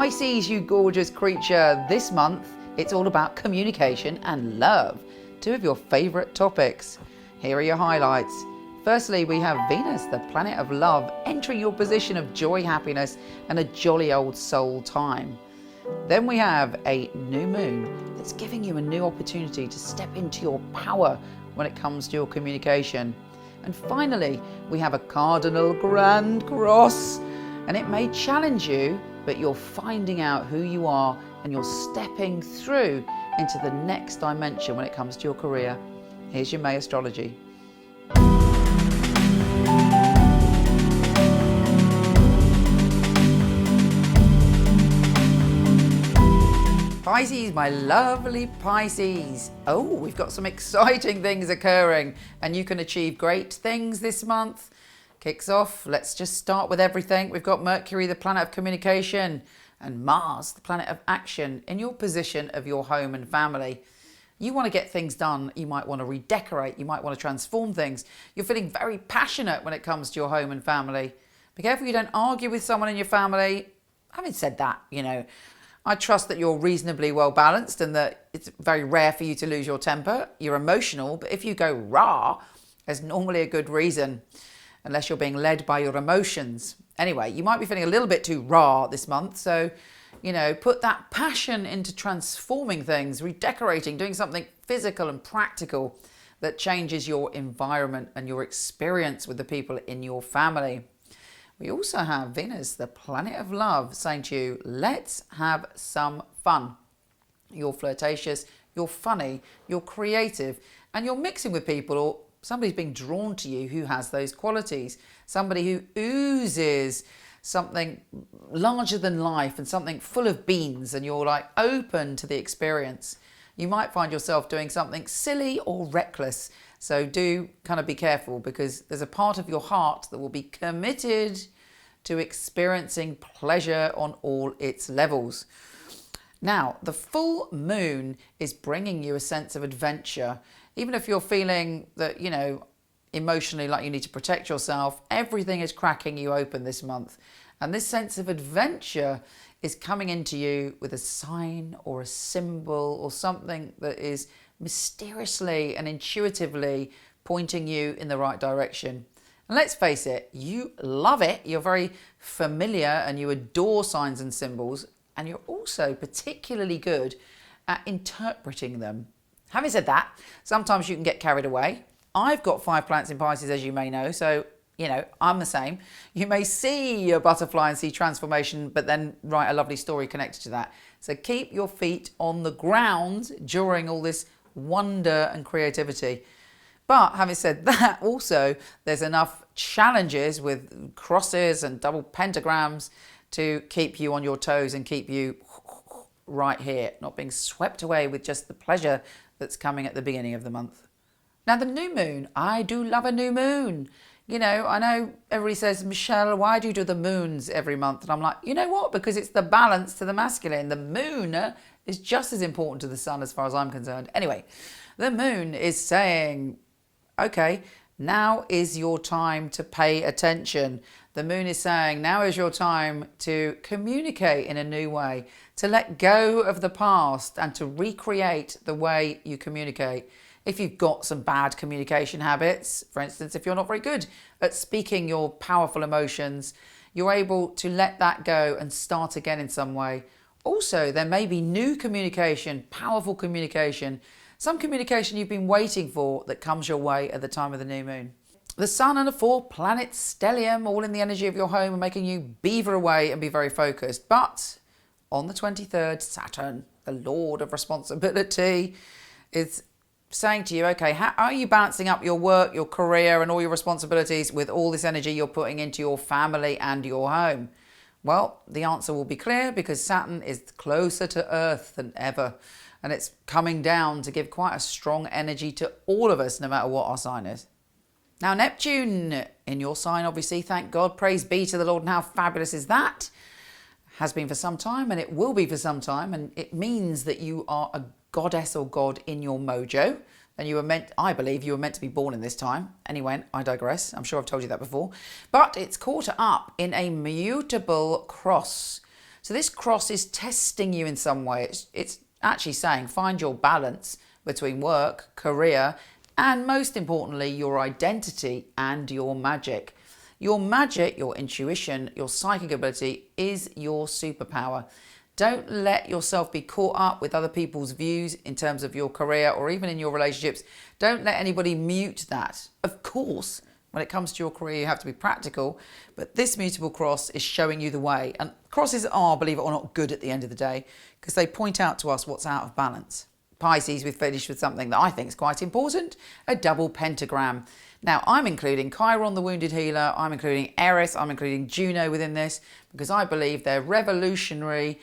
Pisces, you gorgeous creature. This month, it's all about communication and love, two of your favourite topics. Here are your highlights. Firstly, we have Venus, the planet of love, entering your position of joy, happiness, and a jolly old soul time. Then we have a new moon that's giving you a new opportunity to step into your power when it comes to your communication. And finally, we have a cardinal grand cross, and it may challenge you, but you're finding out who you are and you're stepping through into the next dimension when it comes to your career. Here's your May astrology. Pisces, my lovely Pisces. Oh, we've got some exciting things occurring and you can achieve great things this month. Kicks off, let's just start with everything. We've got Mercury, the planet of communication, and Mars, the planet of action, in your position of your home and family. You want to get things done. You might want to redecorate. You might want to transform things. You're feeling very passionate when it comes to your home and family. Be careful you don't argue with someone in your family. Having said that, I trust that you're reasonably well balanced and that it's very rare for you to lose your temper. You're emotional, but if you go rah, there's normally a good reason, unless you're being led by your emotions. Anyway, you might be feeling a little bit too rah this month, so, put that passion into transforming things, redecorating, doing something physical and practical that changes your environment and your experience with the people in your family. We also have Venus, the planet of love, saying to you, let's have some fun. You're flirtatious, you're funny, you're creative, and you're mixing with people, or somebody's being drawn to you who has those qualities. Somebody who oozes something larger than life and something full of beans, and you're like open to the experience. You might find yourself doing something silly or reckless. So do kind of be careful, because there's a part of your heart that will be committed to experiencing pleasure on all its levels. Now, the full moon is bringing you a sense of adventure. Even if you're feeling that, emotionally like you need to protect yourself, everything is cracking you open this month. And this sense of adventure is coming into you with a sign or a symbol or something that is mysteriously and intuitively pointing you in the right direction. And let's face it, you love it. You're very familiar and you adore signs and symbols, and you're also particularly good at interpreting them. Having said that, sometimes you can get carried away. I've got 5 planets in Pisces, as you may know, so I'm the same. You may see a butterfly and see transformation, but then write a lovely story connected to that. So keep your feet on the ground during all this wonder and creativity. But having said that, also there's enough challenges with crosses and double pentagrams to keep you on your toes and keep you right here, not being swept away with just the pleasure that's coming at the beginning of the month. Now, the new moon, I do love a new moon. I know everybody says, Michele, why do you do the moons every month? And I'm like, you know what? Because it's the balance to the masculine. The moon is just as important to the sun as far as I'm concerned. Anyway, the moon is saying, okay, now is your time to pay attention. The moon is saying, now is your time to communicate in a new way, to let go of the past and to recreate the way you communicate. If you've got some bad communication habits, for instance, if you're not very good at speaking your powerful emotions, you're able to let that go and start again in some way. Also, there may be new communication, powerful communication, some communication you've been waiting for that comes your way at the time of the new moon. The sun and the 4-planet stellium, all in the energy of your home, are making you beaver away and be very focused. But on the 23rd, Saturn, the Lord of responsibility, is saying to you, okay, how are you balancing up your work, your career, and all your responsibilities with all this energy you're putting into your family and your home? Well, the answer will be clear, because Saturn is closer to Earth than ever. And it's coming down to give quite a strong energy to all of us, no matter what our sign is. Now, Neptune in your sign, obviously, thank God, praise be to the Lord, and how fabulous is that? Has been for some time, and it will be for some time, and it means that you are a goddess or god in your mojo, and you were meant, I believe, you were meant to be born in this time. Anyway, I digress. I'm sure I've told you that before. But it's caught up in a mutable cross. So this cross is testing you in some way. It's actually saying find your balance between work, career, and most importantly, your identity and your magic. Your magic, your intuition, your psychic ability is your superpower. Don't let yourself be caught up with other people's views in terms of your career or even in your relationships. Don't let anybody mute that. Of course, when it comes to your career, you have to be practical, but this mutable cross is showing you the way. And crosses are, believe it or not, good at the end of the day because they point out to us what's out of balance. Pisces, we've finished with something that I think is quite important, a double pentagram. Now, I'm including Chiron, the wounded healer, I'm including Eris, I'm including Juno within this because I believe they're revolutionary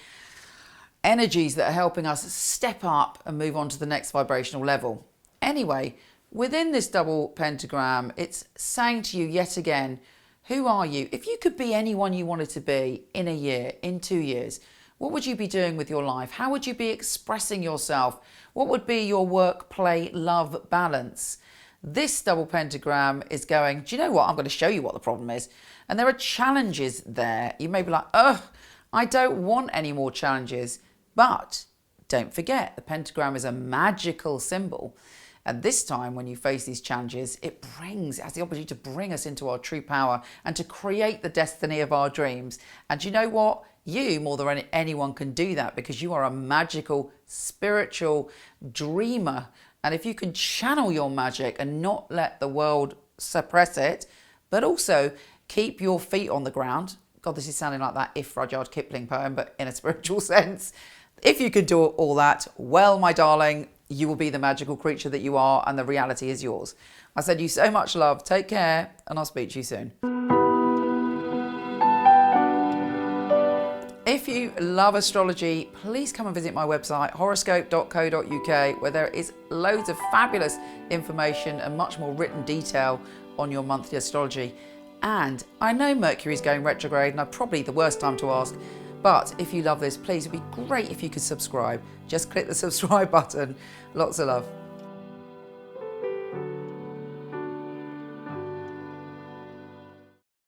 energies that are helping us step up and move on to the next vibrational level. Anyway, within this double pentagram, it's saying to you yet again, who are you? If you could be anyone you wanted to be in a year, in 2 years, what would you be doing with your life? How would you be expressing yourself? What would be your work, play, love balance? This double pentagram is going, do you know what? I'm going to show you what the problem is. And there are challenges there. You may be like, ugh, I don't want any more challenges. But don't forget, the pentagram is a magical symbol. And this time, when you face these challenges, it has the opportunity to bring us into our true power and to create the destiny of our dreams. And you know what? You, more than anyone, can do that because you are a magical, spiritual dreamer. And if you can channel your magic and not let the world suppress it, but also keep your feet on the ground. God, this is sounding like that If Rudyard Kipling poem, but in a spiritual sense. If you can do all that, well, my darling, you will be the magical creature that you are and the reality is yours. I send you so much love. Take care and I'll speak to you soon. If you love astrology, please come and visit my website, horoscope.co.uk, where there is loads of fabulous information and much more written detail on your monthly astrology. And I know Mercury is going retrograde and I'm probably the worst time to ask, but if you love this, please, it'd be great if you could subscribe. Just click the subscribe button. Lots of love.